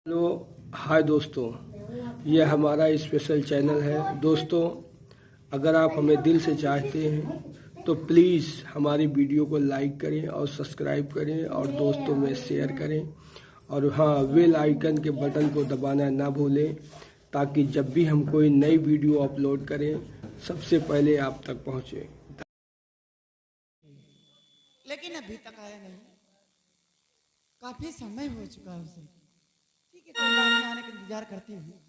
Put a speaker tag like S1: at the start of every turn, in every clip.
S1: Hello hi दोस्तों, यह हमारा स्पेशल चैनल है। दोस्तों, अगर आप हमें दिल से चाहते हैं तो प्लीज़ हमारी वीडियो को लाइक करें और सब्सक्राइब करें और दोस्तों में शेयर करें। और हाँ, बेल आइकन के बटन को दबाना ना भूलें ताकि जब भी हम कोई नई वीडियो अपलोड करें सबसे पहले आप तक पहुँचे।
S2: लेकिन अभी तक आया नहीं। काफी समय हो चुका है उसे। ठीक है, कोई बात नहीं, आने का इंतजार करती हूँ।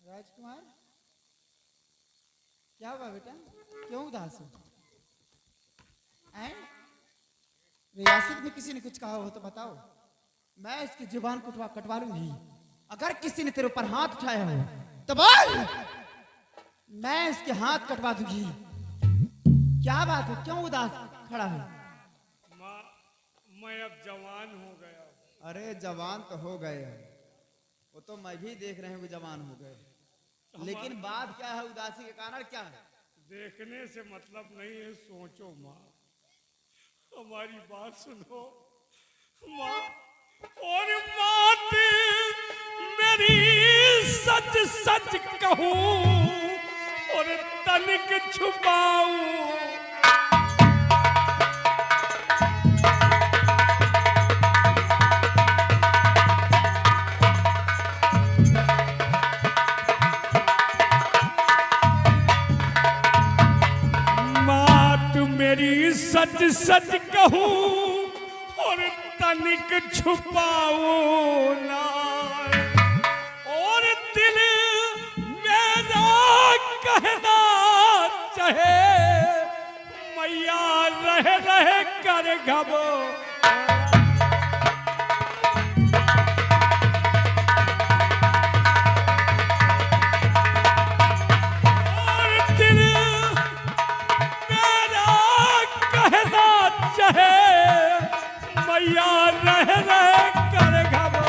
S2: राजकुमार, क्या हुआ बेटा? क्यों उदास हो? रियासत में किसी ने कुछ कहा हो तो बताओ, मैं इसकी जुबान कटवा लूंगी। अगर किसी ने तेरे ऊपर हाथ उठाया हो तो बोल, मैं इसके हाथ कटवा दूंगी। क्या बात है, क्यों उदास खड़ा है?
S3: माँ, मैं अब जवान हो गया।
S2: अरे जवान तो हो गए, वो तो मैं भी देख रहे हूँ जवान हो गए, लेकिन बात क्या है? उदासी के कारण क्या है?
S3: देखने से मतलब नहीं है, सोचो माँ, हमारी बात सुनो माँ। और बात मेरी सच सच कहूँ और तनिक छुपाऊं, सच सच कहूं और तनिक छुपाऊं ना। और दिल मेरा कहना चाहे मैया रह रह कर घबो। मैया रह रह कर घबो।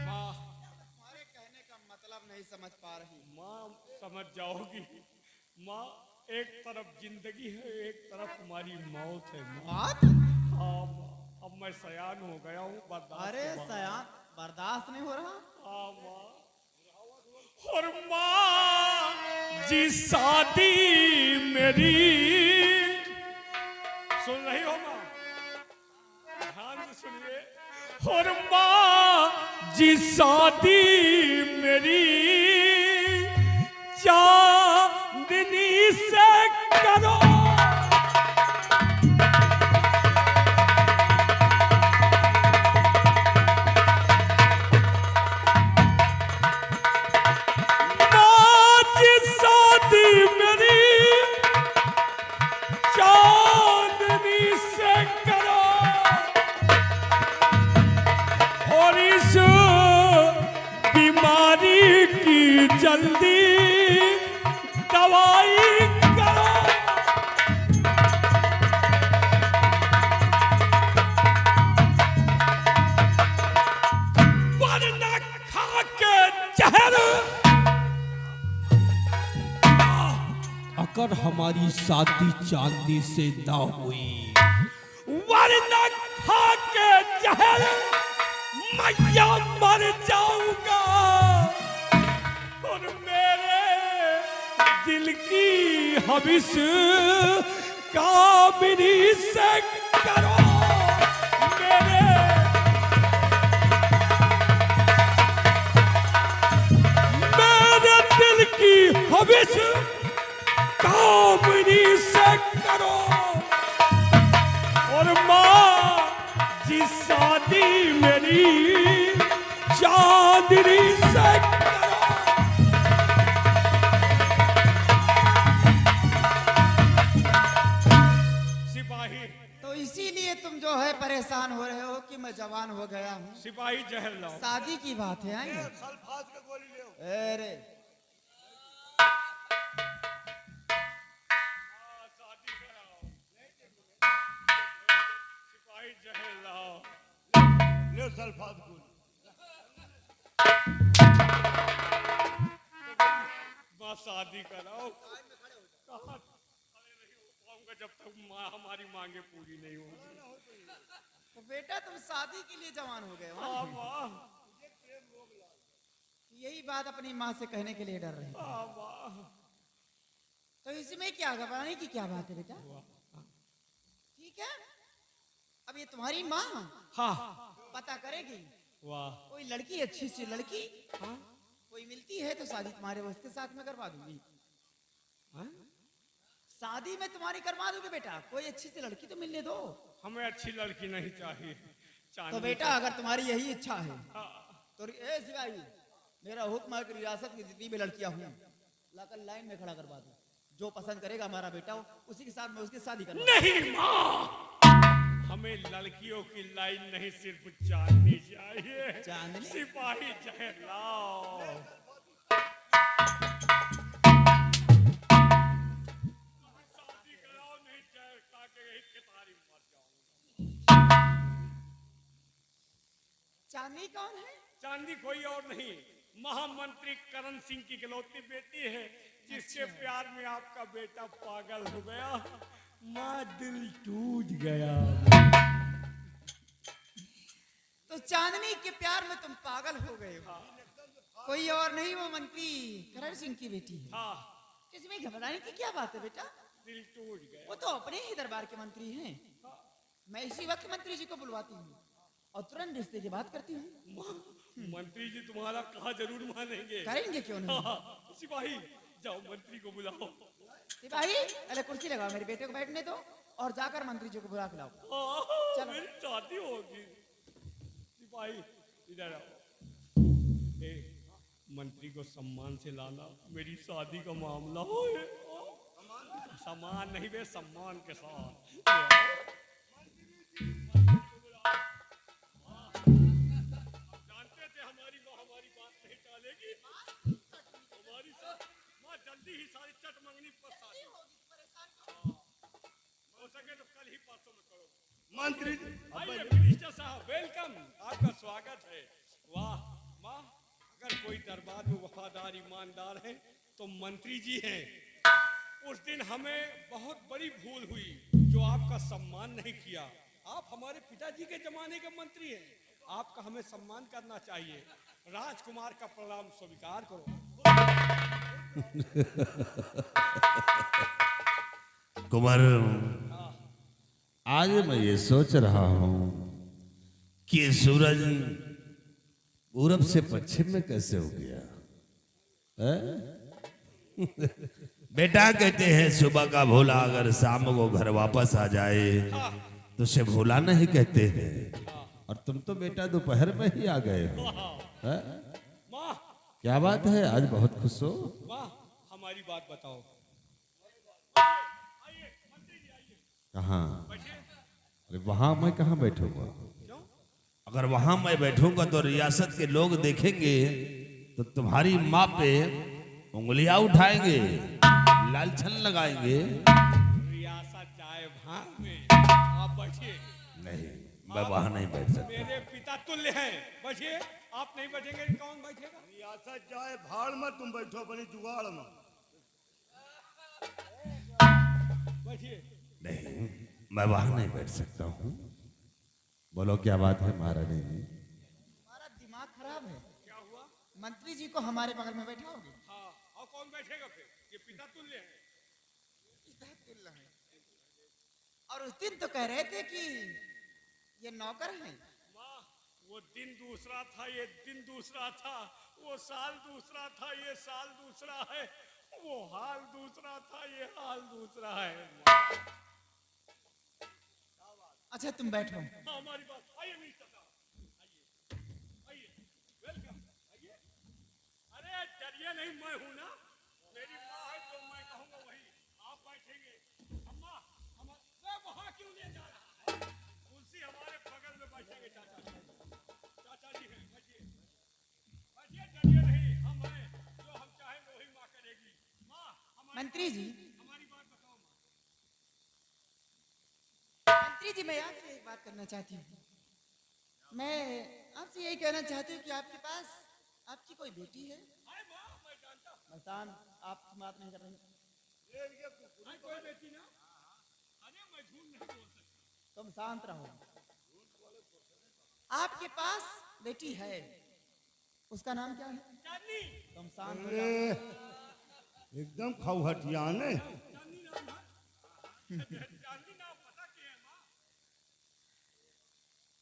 S2: माँ, तुम्हारे कहने का मतलब नहीं समझ पा रही।
S3: माँ, समझ जाओगी माँ, एक तरफ जिंदगी है, एक तरफ हमारी मौत है माँ। हाँ माँ, अब मैं सयान हो गया हूँ।
S2: अरे सयान बर्दाश्त नहीं हो रहा।
S3: हाँ माँ। और माँ जी, शादी मेरी, सुन रही हो माँ? ध्यान से सुनिए। और माँ जी, शादी मेरी चांदनी से करो। जल्दी दवाई करो। वरना खा के जहर।
S4: अगर हमारी शादी चांदनी से ना हुई,
S3: वरना खा के जहर मैया मर जाऊंगा। और मेरे दिल की हविस कामिनी से करो। मेरे दिल की हविस कामिनी से करो। और माँ जी शादी मेरी मेरी चांदनी से सिपाही।
S2: तो इसीलिए तुम जो है परेशान हो रहे हो कि मैं जवान हो गया हूँ।
S3: सिपाही जहर लाओ।
S2: शादी की बात है आई। अरे
S3: शादी कराओ। सिपाही जहर लाओ।
S5: ले सल्फात गोली।
S3: माँ शादी कराओ। कहाँ खड़े नहीं हो पाऊंगा जब तक माँ हमारी मांगे पूरी नहीं होगी।
S2: तो बेटा तुम शादी के लिए जवान हो गए हो।
S3: हाँ माँ।
S2: यही बात अपनी माँ से कहने के लिए डर रहे थे।
S3: हाँ माँ।
S2: तो इसमें क्या घबराने की क्या बात है बेटा? ठीक है, अब ये तुम्हारी माँ
S3: हाँ।
S2: पता करेगी।
S3: वाह।
S2: कोई लड़की अच्छी सी लड़की कोई मिलती है तो शादी तुम्हारे उसके साथ में करवा दूंगी। शादी में तुम्हारी करवा दूंगी बेटा। कोई अच्छी सी लड़की तो मिलने दो।
S3: हमें अच्छी लड़की नहीं चाहिए।
S2: तो बेटा अगर तुम्हारी यही इच्छा है
S3: हाँ।
S2: तो ए सिपाही, मेरा हुक्म है कि रियासत की जितनी भी लड़कियां हूं लाकर लाइन में खड़ा करवा दो। जो पसंद करेगा हमारा बेटा उसी के साथ में उसकी शादी करवा।
S3: नहीं माँ, हमें लड़कियों की लाइन नहीं, सिर्फ चांदनी चाहिए।
S2: चांदनी?
S3: सिपाही जहर लाओ। शादी कराओ नहीं जहर ताकि यही कितारी मर जाऊं।
S2: चांदनी कौन है?
S3: चांदी कोई और नहीं, महामंत्री करण सिंह की इकलौती बेटी है, जिसके प्यार में आपका बेटा पागल हो गया। माँ दिल टूट गया।
S2: तो चांदनी के प्यार में तुम पागल हो गए हो। कोई और नहीं, वो मंत्री करण सिंह की बेटी है।
S3: हाँ।
S2: इसमें घबराने की क्या बात है बेटा?
S3: दिल टूट गया।
S2: वो तो अपने ही दरबार के मंत्री हैं। मैं इसी वक्त मंत्री जी को बुलवाती हूँ और तुरंत रिश्ते की बात करती हूँ।
S3: मंत्री जी तुम्हारा कहा जरूर मानेंगे।
S2: करेंगे क्यों नहीं?
S3: हाँ, सिपाही जाओ मंत्री को बुलाओ।
S2: सिपाही अरे कुर्सी लगाओ, मेरे बेटे को बैठने दो और जाकर मंत्री जी को बुला के लाओ।
S3: हाँ,
S2: चलो।
S3: मेरी शादी होगी। सिपाही इधर आओ। ए, मंत्री को सम्मान से लाना, मेरी शादी का मामला हो। सम्मान नहीं बे, सम्मान के साथ ले आओ। जानते थे हमारी माँ हमारी बात नहीं टालेगी। हमारी माँ जल्दी ही सारी चट मंगनी पर शादी हो सके तो कल ही परसों में करो।
S5: मंत्री
S3: आइए मिनिस्टर साहब, वेलकम, आपका स्वागत है। वाह माँ, अगर कोई दरबार में वफादार ईमानदार है तो मंत्री जी हैं। उस दिन हमें बहुत बड़ी भूल हुई जो आपका सम्मान नहीं किया। आप हमारे पिताजी के जमाने के मंत्री हैं, आपका हमें सम्मान करना चाहिए। राजकुमार का प्रणाम स्वीकार करो।
S6: कुमार, आज मैं ये सोच रहा हूं कि सूरज पूरब से पश्चिम में कैसे हो गया है? बेटा कहते हैं सुबह का भोला अगर शाम को घर वापस आ जाए तो उसे भोला नहीं कहते हैं। और तुम तो बेटा दोपहर में ही आ गए हो। है?
S3: माँ,
S6: क्या बात है, आज बहुत खुश हो?
S3: माँ हमारी बात बताओ।
S6: कहाँ? अरे वहां मैं कहाँ बैठूंगा? अगर वहां मैं बैठूंगा तो रियासत के लोग देखेंगे तो तुम्हारी माँ पे उंगलियां उठाएंगे, लालछन लगाएंगे।
S3: रियासत जाए भाग में, आप बैठिए।
S6: नहीं, मैं वहां नहीं बैठ सकता।
S3: मेरे पिता तुल्य हैं, बैठिए। आप नहीं बैठेंगे कौन बैठेगा?
S5: रियासत जाए भाड़ में, तुम बैठो अपनी जुगाड़ में।
S3: बैठिए।
S6: नहीं, मैं वहां नहीं बैठ सकता हूँ। बोलो क्या बात है महारानी जी?
S2: हमारा दिमाग खराब है।
S3: क्या हुआ?
S2: मंत्री जी को हमारे बगल में बैठाओगे?
S3: हाँ, और कौन बैठेगा फिर? ये पिता तुल्य है।
S2: और उस दिन तो कह रहे थे कि ये नौकर हैं।
S3: माँ, वो दिन दूसरा था, ये दिन दूसरा था, वो साल दूसरा था, ये साल दूसरा है, वो हाल दूसरा था, ये हाल दूसरा है।
S2: अच्छा तुम बैठो।
S3: हाँ, हमारी बात आइए मिस्टर साहब, आइए। नहीं मैं हूं ना, मेरी माँ है जो मैं कहूंगा वही आप बैठेंगे। अम्मा हमारे वहां क्यों ले जा रहा है? कुर्सी हमारे बगल में बैठेंगे। चाचा जी हैं, बैठिए बैठिए, डरिए नहीं, हम हैं, जो हम चाहेंगे वही माँ करेगी। माँ
S2: मंत्री जी,
S3: हमारी बात बताओ।
S2: मंत्री जी, मैं आपसे एक बात करना चाहती हूँ। मैं आपसे यही कहना चाहती हूँ कि आपके पास आपकी कोई बेटी है?
S3: हाय माँ, मैं जानता हूँ।
S2: मैं शांत, आप बात नहीं कर रही।
S3: हाय कोई बेटी ना, अरे मैं झूठ नहीं बोल सकता।
S2: तुम शांत रहो। आपके पास बेटी है, उसका नाम क्या है?
S3: चांदनी,
S2: तुम शांत हो जाओ।
S5: एकदम खौहटिया ने
S3: चांदनी नाम है। चांदनी नाम पता क्या है माँ?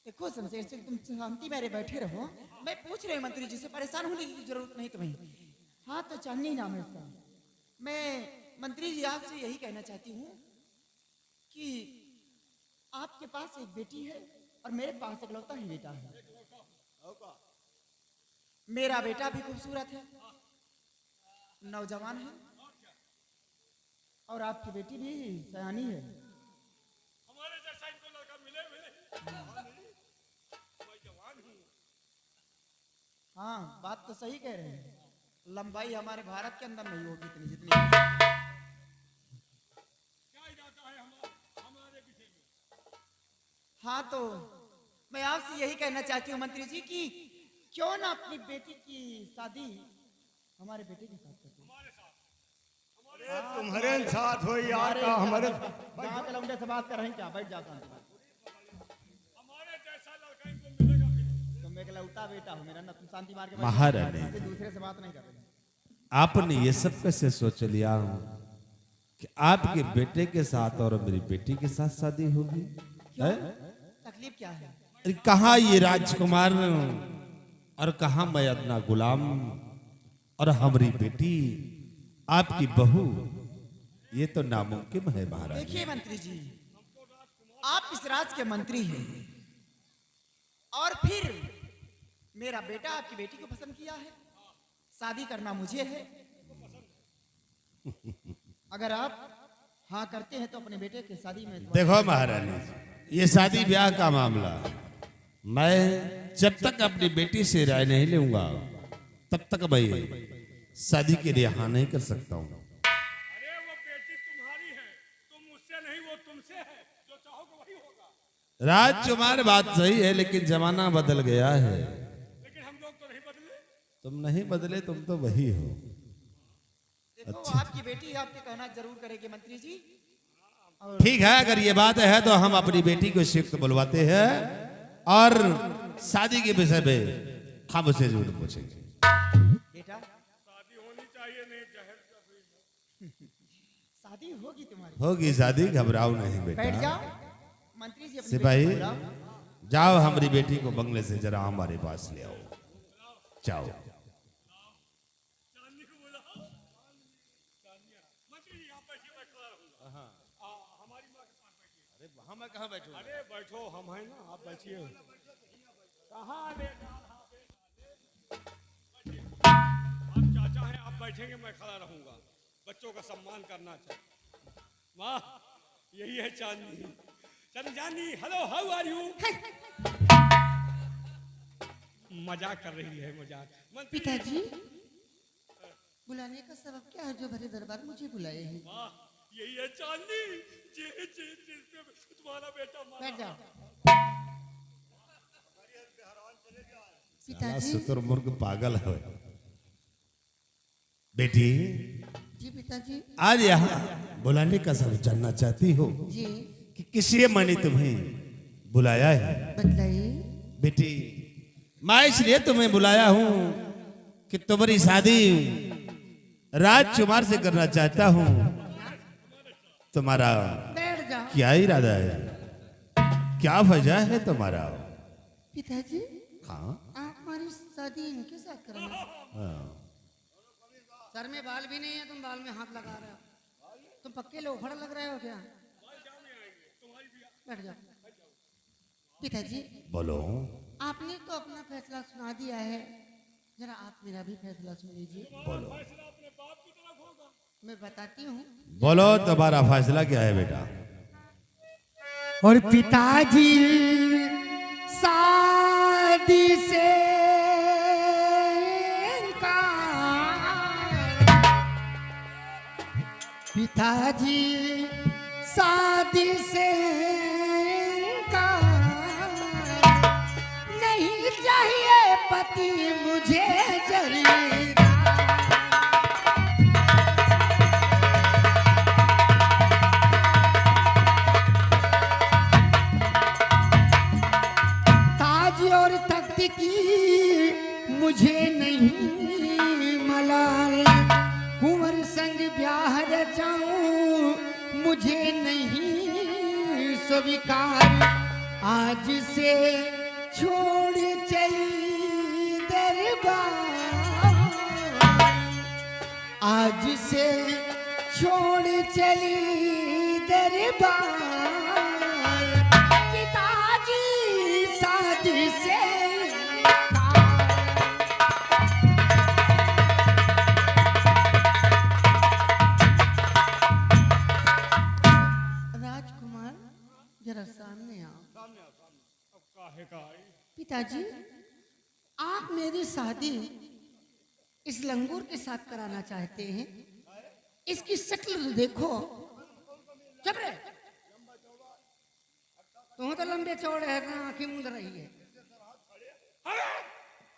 S2: देखो शमशेर सिंह, तुम शांति मेरे बैठे रहो। मैं पूछ रही हूँ मंत्री जी से, परेशान होने की जरूरत नहीं तुम्हें। हाँ तो चांदनी नाम है उसका। मैं मंत्री जी आपसे यही कहना चाहती हूँ कि आपके पास एक बेटी है और मेरे पास इकलौता ही बेटा है। मेरा बेटा भी खूबसूरत है, नौजवान है, और आपकी बेटी भी सयानी है।
S3: हमारे जैसा इनको लड़का मिले मैं जवान हूँ।
S2: हाँ, बात तो सही कह रहे हैं। लंबाई हमारे भारत के अंदर नहीं होगी इतनी जितनी।
S3: क्या इरादा है हमारे विषय में?
S2: हाँ तो मैं आपसे यही कहना चाहती हूँ मंत्री जी कि क्यों ना अपनी बेटी की शादी हमारे बेटे के साथ करते हैं।
S5: तुम्हारे साथ हो यार का हमारे
S2: जहाँ के लौंडे से बात कर रहे हैं क्या? बैठ जाओ शांति से।
S3: हमारे जैसा लड़का इनको मिलेगा फिर?
S2: तुम एक लौटा बेटा हो मेरा ना, तुम शांति मार के बैठ
S6: महारानी।
S2: जाओ। दूसरे से बात नहीं कर रहे।
S6: आपने ये सब कैसे सोच लिया कि आपके बेटे के साथ और मेरी बेटी के साथ शादी होगी? है?
S2: तकलीफ क्या है?
S6: अरे कहाँ ये राजकुमार और कहाँ मैं अपना गुलाम और हमारी बेटी आपकी बहू, ये तो नामुमकिन है महाराज।
S2: देखिए मंत्री जी, आप इस राज के मंत्री हैं और फिर मेरा बेटा आपकी बेटी को पसंद किया है, शादी करना मुझे है। अगर आप हाँ करते हैं तो अपने बेटे की शादी में
S6: देखो महारानी, ये शादी ब्याह का मामला मैं जब तक अपनी बेटी से राय नहीं लूंगा तब तक मैं शादी के लिए हाँ नहीं कर सकता हूँ।
S3: अरे वो बेटी तुम्हारी है, तुम मुझसे नहीं, वो तुमसे है, जो चाहोगे वही होगा।
S6: राजकुमार बात सही है, लेकिन जमाना बदल गया है।
S3: लेकिन हम लोग तो नहीं बदले।
S6: तुम नहीं बदले, तुम तो वही हो।
S2: देखो आपकी बेटी आपके कहना जरूर करेगी मंत्री जी।
S6: ठीक है, अगर ये बात है तो हम अपनी बेटी को शिफ्ट बुलवाते हैं और शादी के विषय में हम उसे जरूर पूछेंगे।
S2: बेटा
S3: शादी होनी चाहिए, नहीं जहर का भी।
S2: शादी होगी तुम्हारी।
S6: होगी शादी, घबराओ नहीं
S2: बैठ
S6: बेटा।
S2: जाओ मंत्री जी। अपनी
S6: सिपाही
S2: बेटी को बुलाओ।
S6: जाओ, हमारी बेटी को बंगले से जरा हमारे पास ले आओ। जाओ।
S3: चांदनी को बोला चांदनिया, मंत्री जी यहाँ बैठिए, मैं खड़ा रहूंगा। हमारी माँ के पास बैठिए।
S6: अरे वहां मैं कहाँ बैठूं?
S3: अरे बैठो, हम हैं ना, आप बैठिए। कहाँ ले जा रहा बैठिए। आप चाचा हैं, आप बैठेंगे, मैं खड़ा रहूंगा। बच्चों का सम्मान करना चाहिए। वाह, यही है चांदनी। चांदनी, हेलो, हाउ आर यू? मजाक कर रही है, मजाक।
S7: पिताजी, बुलाने का सबब क्या है जो भरे दरबार मुझे बुलाए हैं?
S3: वाह, यही है चांदनी, जिसपे तुम्हारा बेटा मारा।
S2: बैठ जाओ।
S7: पिताजी,
S6: शुतुरमुर्ग पागल है। बेटी,
S7: जी पिताजी,
S6: आज यहाँ बुलाने का सब जानना चाहती हो
S7: जी
S6: कि किस लिए मैंने तुम्हें बुलाया है?
S7: बतलाइए।
S6: बेटी, मैं इसलिए तुम्हें बुलाया हूँ कि तुम्हारी शादी राजकुमार से करना चाहता हूँ। तुम्हारा
S7: बैठ जाओ।
S6: क्या इरादा है? क्या वजह है तुम्हारा?
S7: पिताजी,
S6: हाँ,
S7: आप हमारी शादी इनके साथ करना। सर में बाल भी नहीं है, तुम बाल में हाथ लगा रहे हो। तुम पक्के लोफड़ लग रहे हो क्या? बैठ जाओ। पिताजी,
S6: बोलो।
S7: आपने तो अपना फैसला सुना दिया है जरा आप मेरा भी फैसला सुन लीजिए।
S3: फैसला अपने बाप की तरफ होगा।
S7: मैं बताती हूँ।
S6: बोलो तुम्हारा फैसला क्या है बेटा?
S2: और पिताजी शादी से पिताजी शादी से नहीं चाहिए पति मुझे जरीदार। ताज और तख्त की मुझे नहीं मलाल, कुंवर संग ब्याह रचाऊं मुझे नहीं स्वीकार। आज से छोड़ चली दरबार, आज से छोड़ चली दरबार। पिताजी शादी से
S7: राजकुमार जरा सामने आओ।
S3: अब काहे का आई?
S7: पिताजी आप मेरी शादी इस लंगूर के साथ कराना चाहते हैं। इसकी शक्ल तो देखो। चुप रहे, तुम तो लंबे चौड़े है ना, आंखें मूंद रही है।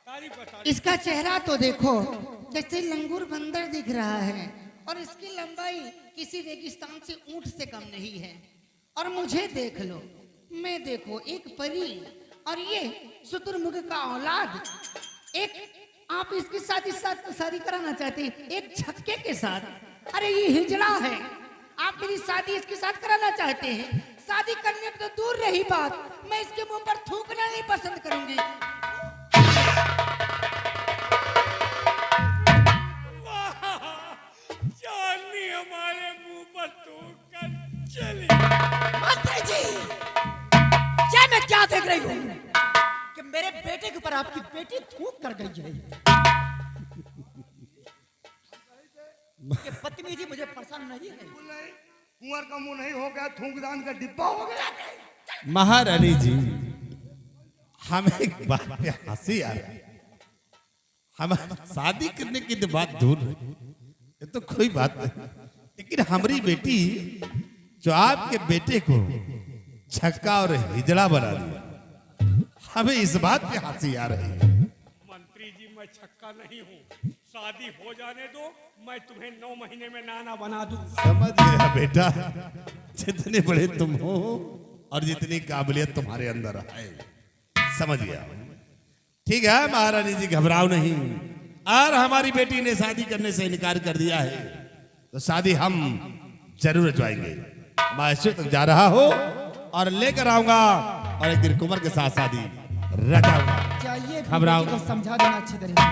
S3: तारीफ बता।
S7: इसका चेहरा तो देखो, जैसे लंगूर बंदर दिख रहा है, और इसकी लंबाई किसी रेगिस्तान से ऊंट से कम नहीं है। और मुझे देख लो, मैं देखो एक परी, और ये शुतुरमुर्ग का औलाद। एक आप इसकी शादी कराना चाहते हैं एक छक्के के साथ। अरे ये हिजड़ा है, आप मेरी शादी इसके साथ कराना चाहते हैं। शादी करने तो दूर रही बात, मैं इसके मुंह पर थूकना नहीं पसंद करूंगी।
S3: चांदनी हमारे मुंह पर थूक कर चली।
S2: मंत्री जी, क्या मैं क्या देख रही हूँ कि मेरे बेटे के ऊपर आपकी बेटी थूक कर गई है। ये बदतमीजी मुझे पसंद नहीं है।
S5: कुंवर का मुंह नहीं हो गया, थूकदान का डिब्बा हो गया।
S6: महारानी जी, हमें एक बात पे हंसी आ रही है। हम शादी करने की तो बात दूर है, ये तो कोई बात नहीं, लेकिन हमारी बेटी जो आपके बेटे को छक्का और हिजड़ा बना दिया, हमें इस बात पे हंसी आ रही है।
S3: मंत्री जी मैं छक्का नहीं हूँ, शादी हो जाने दो, मैं तुम्हें 9 महीने में नाना बना दूं।
S6: समझ गया बेटा, जितने बड़े तुम हो और जितनी काबिलियत तुम्हारे अंदर है, समझ गया। ठीक है महारानी जी, घबराओ नहीं। और हमारी बेटी ने शादी करने से इनकार कर दिया है, तो शादी हम जरूर रचवाएंगे। मैं इस तक जा रहा हूँ और लेकर आऊंगा, और एक दिन कुंवर के साथ शादी रचाऊंगा।
S2: चाहिए
S6: घबराओ
S2: को समझा देना अच्छी तरीके से।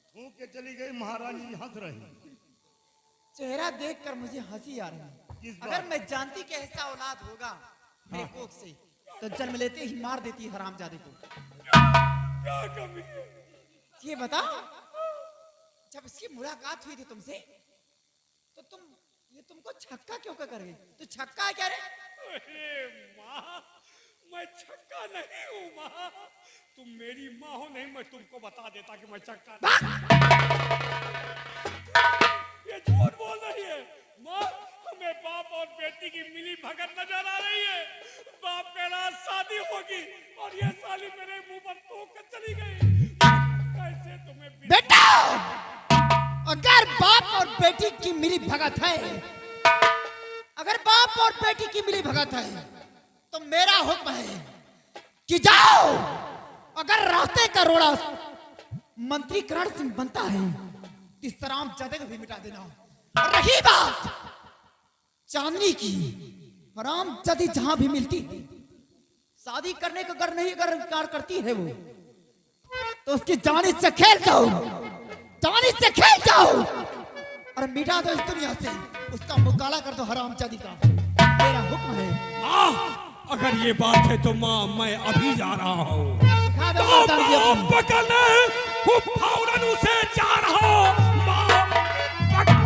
S5: थूक के चली गई, महारानी जी हंस रही।
S2: चेहरा देखकर मुझे हंसी आ रही है।
S5: किस बात?
S2: अगर मैं जानती कि ऐसा औलाद होगा मेरे कोख से, तो जन्म लेते ही मार देती हरामजादे को।
S3: क्या कमी है?
S2: ये बताओ, जब इसकी मुलाकात हुई थी तुमसे, तो तुमको छक्का क्यों कर गई? तो छक्का है क्या रे?
S3: अरे माँ, मैं छक्का नहीं हूँ माँ, तुम मेरी माँ हो। नहीं मैं तुमको बता देता कि मैं छक्का ये झूठ बोल रही है माँ। हमें बाप और बेटी की मिली भगत नजर आ रही है। बाप के रात शादी होगी और ये साली मेरे मुंह पर थूक कर चली गई। कैसे तुम्हें
S2: बेटा, अगर बाप और बेटी की मिली भगत है, अगर बाप और बेटी की मिली भगत है, तो मेरा हुक्म है कि जाओ, अगर रास्ते का रोड़ा मंत्री करण सिंह बनता है, इस तरह जदे को भी मिटा देना। और रही बात चांदनी की, हराम जदी जहां भी मिलती शादी करने का अगर नहीं अगर इनकार करती है वो, तो उसकी जानी से खेल जाओ, जानी से खेल जाओ। और मिटा दो इस दुनिया से, उसका मुकाला कर दो हरामजादी का। मेरा हुक्म है।
S3: अगर ये बात है तो माँ मैं अभी जा रहा हूँ।
S2: दिखा दो मर्दानगी अपनी।
S3: पकड़ने वो फौरन उसे जा रहा हूँ। माँ पकड़।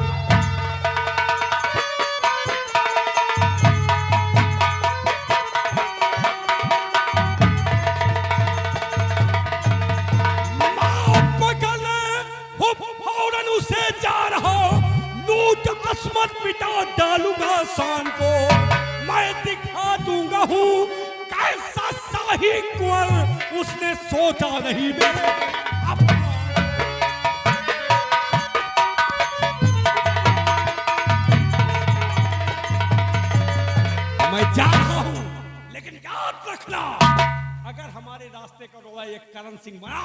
S3: लूट किस्मत मिटा डालूंगा शान को, मैं दिखा दूंगा हूँ कैसा शाही कुंवर उसने सोचा नहीं मेरे। मैं जा रहा हूँ, लेकिन याद रखना अगर हमारे रास्ते का रोड़ा एक करण सिंह बना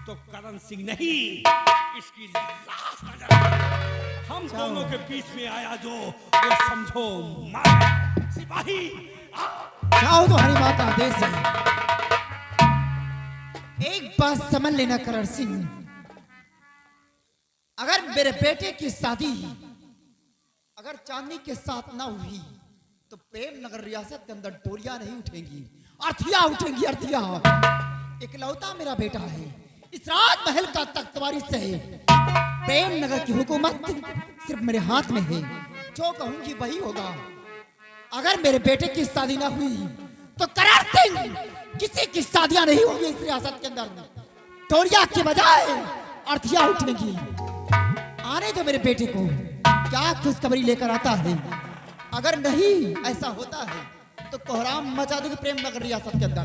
S3: तो करण सिंह नहीं इसकी लाश नजर हम दोनों के बीच में आया जो वो समझो मार सिपाही।
S2: जाओ तो हरी माँ का आदेश है। एक बात समझ लेना करण सिंह, अगर मेरे बेटे की शादी अगर चांदनी के साथ ना हुई तो प्रेम नगर रियासत के अंदर डोरियां नहीं उठेंगी, अर्थियां उठेंगी, अर्थियां। इकलौता मेरा बेटा है, इस राजमहल का तख्तवारी से प्रेम नगर की हुकूमत सिर्फ मेरे हाथ में है, जो कहूंगी वही होगा। अगर मेरे बेटे की शादी ना हुई तो करण सिंह किसी की शादियां नहीं होगी इस रियासत के अंदर, डोरिया के बजाय अर्थियां उठेंगी। आने दो मेरे बेटे को, क्या खुशखबरी लेकर आता है। अगर नहीं ऐसा होता है तो कोहराम मचा दूंगी प्रेम नगर रियासत के अंदर।